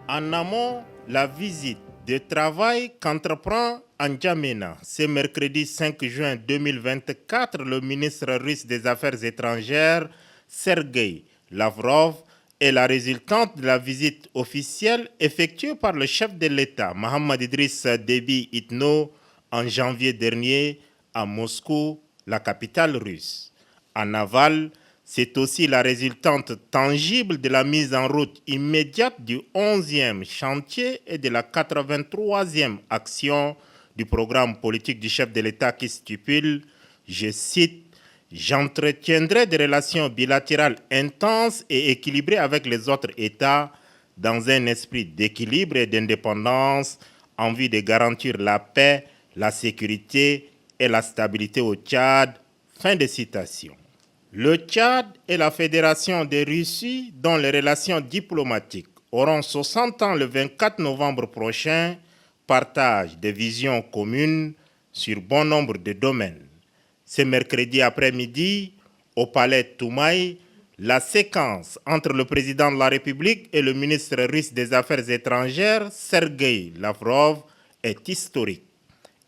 En amont, la visite de travail qu'entreprend N'Djamena. Ce mercredi 5 juin 2024, le ministre russe des Affaires étrangères, Sergueï Lavrov, est la résultante de la visite officielle effectuée par le chef de l'État, Mohammad Idriss Déby Itno, en janvier dernier à Moscou, la capitale russe. En aval, c'est aussi la résultante tangible de la mise en route immédiate du 11e chantier et de la 83e action du programme politique du chef de l'État qui stipule, je cite, « J'entretiendrai des relations bilatérales intenses et équilibrées avec les autres États dans un esprit d'équilibre et d'indépendance en vue de garantir la paix, la sécurité et la stabilité au Tchad. » Fin de citation. Le Tchad et la Fédération de Russie, dont les relations diplomatiques auront 60 ans le 24 novembre prochain, partagent des visions communes sur bon nombre de domaines. Ce mercredi après-midi, au palais Toumaï, la séquence entre le président de la République et le ministre russe des Affaires étrangères, Sergueï Lavrov, est historique.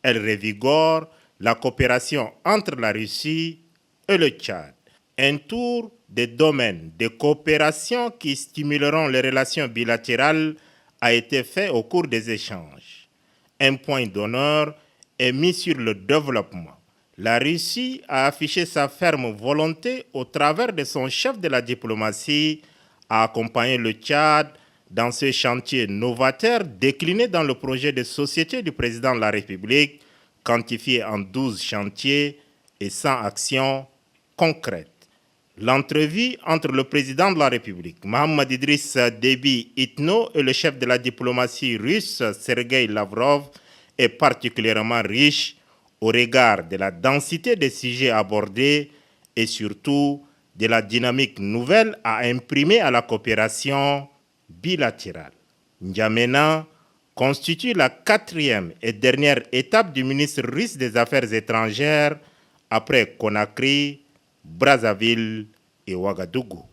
Elle revigore la coopération entre la Russie et le Tchad. Un tour des domaines de coopération qui stimuleront les relations bilatérales a été fait au cours des échanges. Un point d'honneur est mis sur le développement. La Russie a affiché sa ferme volonté au travers de son chef de la diplomatie à accompagner le Tchad dans ce chantier novateur décliné dans le projet de société du président de la République, quantifié en 12 chantiers et 100 actions concrètes. L'entrevue entre le président de la République, Mohammad Idriss Déby Itno, et le chef de la diplomatie russe, Sergueï Lavrov, est particulièrement riche au regard de la densité des sujets abordés et surtout de la dynamique nouvelle à imprimer à la coopération bilatérale. N'Djamena constitue la 4e et dernière étape du ministre russe des Affaires étrangères après Conakry, Brazzaville et Ouagadougou.